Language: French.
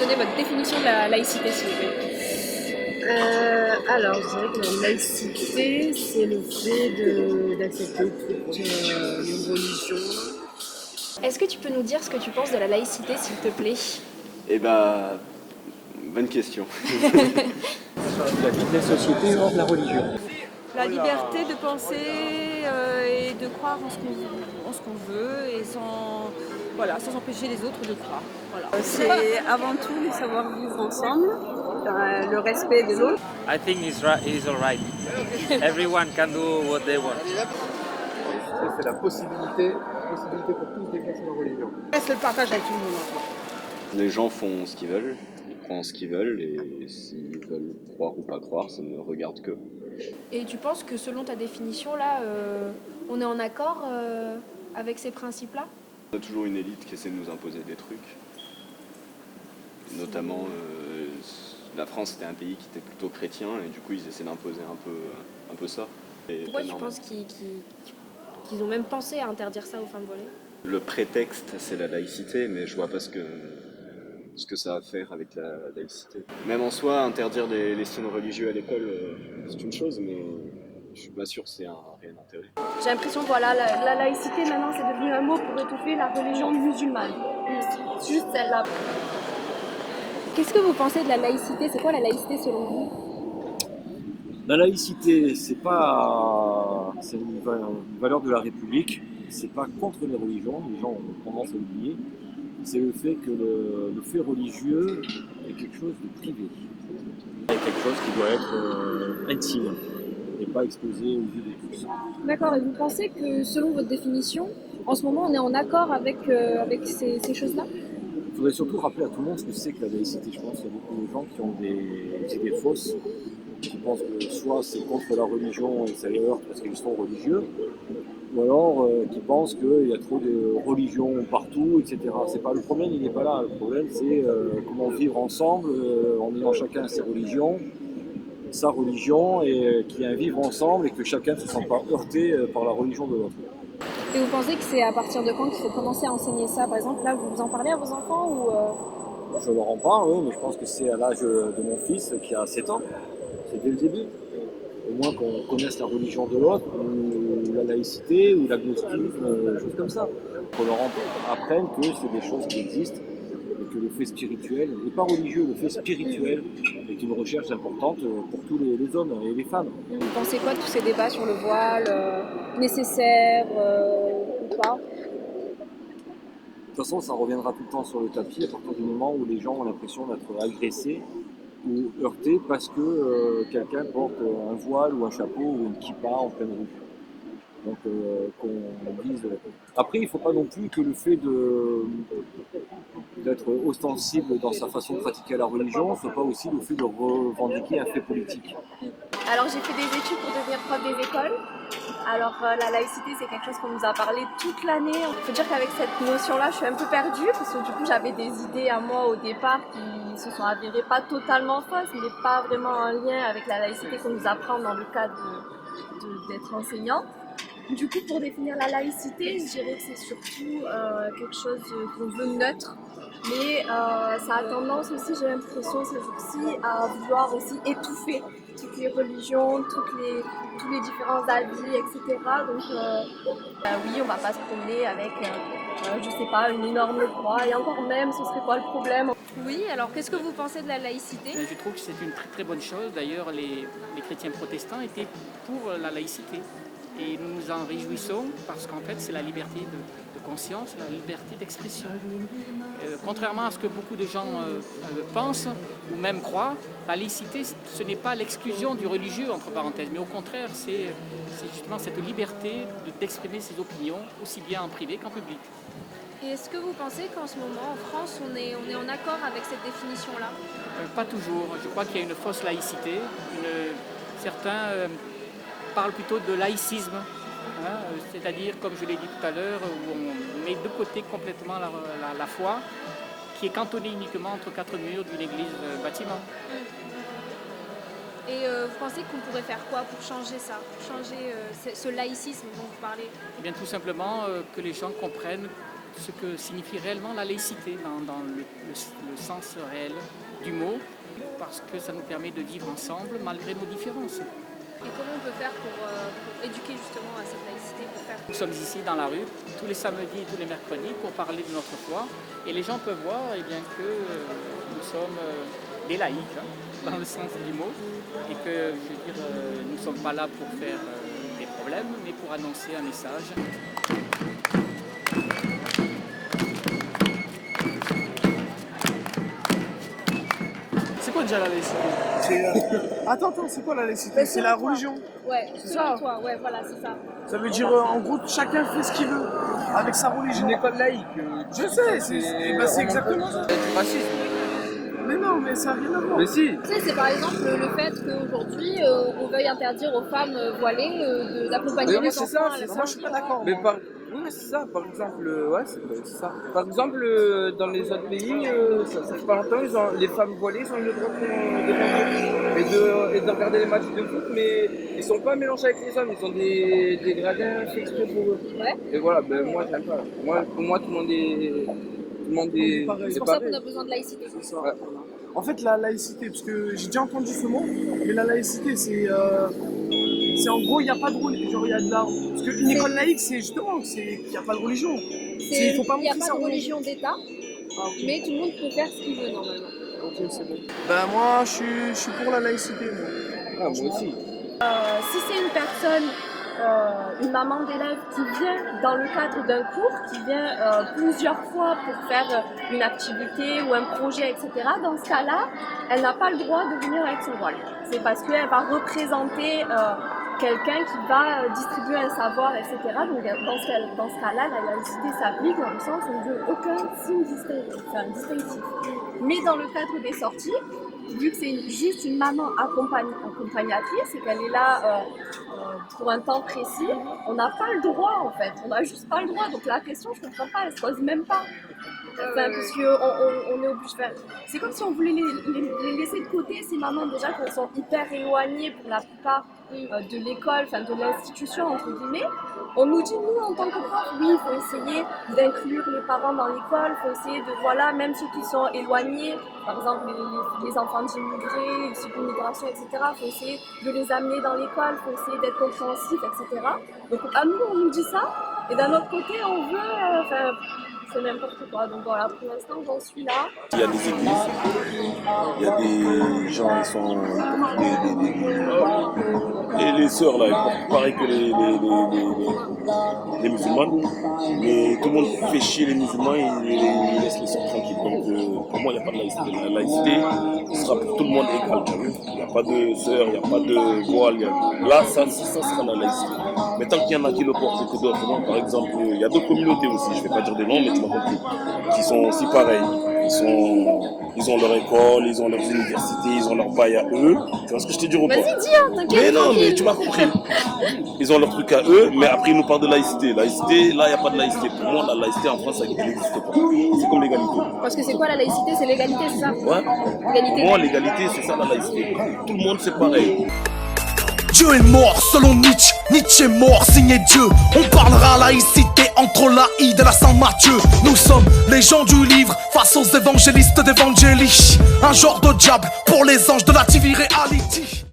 donner votre définition de la laïcité, s'il vous plaît. Alors, je dirais que la laïcité, c'est le fait d'accepter toutes les religions. Est-ce que tu peux nous dire ce que tu penses de la laïcité, s'il te plaît? Eh bah, bonne question. La vie de la société hors de la religion. La liberté de penser et de croire en ce qu'on veut et sans empêcher les autres de croire. Voilà. C'est avant tout de savoir vivre ensemble, le respect de l'autre. I think it's all right. Everyone can do what they want. C'est la possibilité pour tous d'exercer leur religion. C'est le partage avec tout le monde. Les gens font ce qu'ils veulent, ils croient ce qu'ils veulent, et s'ils veulent croire ou pas croire, ça ne regarde qu'eux. Et tu penses que selon ta définition, là, on est en accord avec ces principes-là? On a toujours une élite qui essaie de nous imposer des trucs. Notamment, la France était un pays qui était plutôt chrétien, et du coup ils essaient d'imposer un peu ça. Et Pourquoi pas tu normal. penses qu'ils ont même pensé à interdire ça aux femmes voilées? Le prétexte, c'est la laïcité, mais je vois pas ce que ça a à faire avec la laïcité. Même en soi, interdire les signes religieux à l'école, c'est une chose, mais je suis pas sûr que c'est un réel intérêt. J'ai l'impression que voilà, la laïcité maintenant c'est devenu un mot pour étouffer la religion musulmane. Juste celle-là. Qu'est-ce que vous pensez de la laïcité? C'est quoi la laïcité selon vous? La laïcité, c'est une valeur de la République. C'est pas contre les religions. Les gens ont tendance à l'oublier. C'est le fait que le fait religieux est quelque chose de privé. C'est quelque chose qui doit être intime et pas exposé aux yeux de tous. D'accord, et vous pensez que selon votre définition, en ce moment on est en accord avec ces choses-là? Il faudrait surtout rappeler à tout le monde ce que c'est que la laïcité. Je pense qu'il y a beaucoup de gens qui ont des idées fausses, qui pensent que soit c'est contre la religion et ça les heurte parce qu'ils sont religieux, ou alors qui pensent qu'il y a trop de religions partout, etc. C'est pas le problème, il n'est pas là. Le problème, c'est comment vivre ensemble en ayant chacun ses religions, sa religion, et qu'il y ait un vivre ensemble et que chacun ne se sente pas heurté par la religion de l'autre. Et vous pensez que c'est à partir de quand qu'il faut commencer à enseigner ça? Par exemple, là, vous en parlez à vos enfants ou Je leur en parle, oui, mais je pense que c'est à l'âge de mon fils qui a 7 ans. C'est dès le début. Au moins qu'on connaisse la religion de l'autre, ou la laïcité, ou l'agnosticisme, des choses comme ça. Qu'on leur apprenne que c'est des choses qui existent, et que le fait spirituel, et pas religieux, le fait spirituel est une recherche importante pour tous les hommes et les femmes. vous pensez quoi de tous ces débats sur le voile, nécessaire ou pas? De toute façon, ça reviendra tout le temps sur le tapis à partir du moment où les gens ont l'impression d'être agressés ou heurtés parce que quelqu'un porte un voile ou un chapeau ou une kippa en pleine rue. Donc qu'on dise... Après, il ne faut pas non plus que le fait d'être ostensible dans sa façon de pratiquer la religion ne soit pas aussi le fait de revendiquer un fait politique. Alors j'ai fait des études pour devenir prof des écoles. Alors la laïcité c'est quelque chose qu'on nous a parlé toute l'année. Il faut dire qu'avec cette notion-là je suis un peu perdue parce que du coup j'avais des idées à moi au départ qui se sont avérées pas totalement fausses mais pas vraiment en lien avec la laïcité qu'on nous apprend dans le cadre d'être enseignant. Du coup pour définir la laïcité je dirais que c'est surtout quelque chose qu'on veut neutre. Mais ça a tendance aussi, j'ai l'impression ces jours-ci, à vouloir aussi étouffer toutes les religions, tous les différents avis, etc. Donc oui, on va pas se promener avec, je sais pas, une énorme croix. Et encore même, ce serait quoi le problème? Oui, alors qu'est-ce que vous pensez de la laïcité? Je trouve que c'est une très très bonne chose. D'ailleurs, les chrétiens protestants étaient pour la laïcité. Et nous nous en réjouissons parce qu'en fait, c'est la liberté de conscience, la liberté d'expression. Contrairement à ce que beaucoup de gens pensent ou même croient, la laïcité, ce n'est pas l'exclusion du religieux, entre parenthèses, mais au contraire, c'est justement cette liberté d'exprimer ses opinions, aussi bien en privé qu'en public. Et est-ce que vous pensez qu'en ce moment, en France, on est en accord avec cette définition-là? Pas toujours. Je crois qu'il y a une fausse laïcité. Certains parlent plutôt de laïcisme, hein, c'est-à-dire, comme je l'ai dit tout à l'heure, où on met de côté complètement la foi, qui est cantonnée uniquement entre quatre murs d'une église bâtiment. Et vous pensez qu'on pourrait faire quoi pour changer ça, pour changer ce laïcisme dont vous parlez? Eh bien, tout simplement que les gens comprennent ce que signifie réellement la laïcité dans le sens réel du mot, parce que ça nous permet de vivre ensemble malgré nos différences. Et comment on peut faire pour éduquer justement à cette laïcité Nous sommes ici dans la rue tous les samedis et tous les mercredis pour parler de notre foi et les gens peuvent voir que nous sommes des laïcs dans le sens du mot et que nous ne sommes pas là pour faire des problèmes mais pour annoncer un message. C'est quoi déjà la laïcité? Attends, c'est quoi la laïcité? C'est la religion. Ouais, c'est selon ça. toi, ouais, voilà, c'est ça. Ça veut dire en gros chacun fait ce qu'il veut avec sa religion. Une école laïque. Je sais, c'est exactement ça. Du racisme. Mais non, mais ça n'a rien à voir. Mais si. Tu sais, c'est par exemple le fait qu'aujourd'hui, on veuille interdire aux femmes voilées d'accompagner Mais oui, les c'est enfants ça, à c'est l'école. ça. Moi, je suis pas d'accord. Mais oui, mais c'est ça. Par exemple, c'est ça. Par exemple, dans les autres pays, ça fait pas longtemps, les femmes voilées, ils ont le droit et de regarder les matchs de foot, mais ils sont pas mélangés avec les hommes. Ils ont des gradins faits exprès pour eux. Ouais. Et voilà, moi, j'aime pas. Pour moi, tout le monde est pareil. C'est pour ça qu'on a besoin de laïcité. C'est ça. Ouais. En fait, la laïcité, parce que j'ai déjà entendu ce mot, mais la laïcité, c'est en gros, il n'y a pas de religion. Genre, il y a de la. Parce qu'une école laïque, c'est justement qu'il n'y a pas de religion. Il faut pas Il n'y a montrer pas sa de religion d'État, Ah, ok. mais tout le monde peut faire ce qu'il veut normalement. Ok, c'est bon. Ben, moi, je suis pour la laïcité, moi. Ah, moi aussi. Si c'est une personne, une maman d'élève qui vient dans le cadre d'un cours, qui vient plusieurs fois pour faire une activité ou un projet, etc., dans ce cas-là, elle n'a pas le droit de venir avec son voile. C'est parce qu'elle va représenter quelqu'un qui va distribuer un savoir, etc. Donc dans ce cas-là, la laïcité s'applique dans le sens où on ne veut aucun signe distinctif. Mais dans le cadre des sorties, vu que c'est juste une maman accompagnatrice et qu'elle est là pour un temps précis, on n'a pas le droit en fait, on n'a juste pas le droit. Donc la question, je ne comprends pas, elle se pose même pas. Enfin, parce qu'on est obligé de faire. C'est comme si on voulait les laisser de côté, ces mamans déjà qui sont hyper éloignées pour la plupart de l'école, enfin de l'institution entre guillemets. On nous dit, nous en tant que prof, oui, il faut essayer d'inclure les parents dans l'école, il faut essayer de, voilà, même ceux qui sont éloignés, par exemple les enfants d'immigrés, issus de l'immigration, etc., il faut essayer de les amener dans l'école, il faut essayer d'être compréhensif, etc. Donc à nous, on nous dit ça, et d'un autre côté, on veut, c'est n'importe quoi. Donc voilà, pour l'instant, j'en suis là. Il y a des églises, il y a des gens, ils sont et les sœurs là, ils portent pareil que les musulmanes, mais tout le monde fait chier les musulmans et ils laissent les sœurs tranquilles. Donc pour moi, il n'y a pas de laïcité. La laïcité sera pour tout le monde égal, tu as vu. Il n'y a pas de sœurs, il n'y a pas de voile. Là, ça sera la laïcité. Mais tant qu'il y en a qui le portent et que d'autres non, par exemple, il y a d'autres communautés aussi, je ne vais pas dire des noms, mais tu m'as compris, qui sont aussi pareils. Ils ont leur école, ils ont leurs universités, ils ont leur bail à eux. Tu vois ce que je te dis ou pas? Vas-y, dis, hein, t'inquiète. Mais non, mais tu m'as compris. Ils ont leur truc à eux, mais après ils nous parlent de laïcité. Laïcité, là, il n'y a pas de laïcité. Pour moi, la laïcité en France, ça n'existe pas. C'est comme l'égalité. Parce que c'est quoi la laïcité? C'est l'égalité, c'est ça? Ouais. L'égalité. Pour moi, l'égalité, c'est ça la laïcité. Tout le monde, c'est pareil. Dieu est mort selon Nietzsche, Nietzsche est mort, signé Dieu. On parlera laïcité entre l'Aïd et la Saint-Matthieu. Nous sommes les gens du livre face aux évangélistes d'évangélie. Un genre de diable pour les anges de la TV Reality.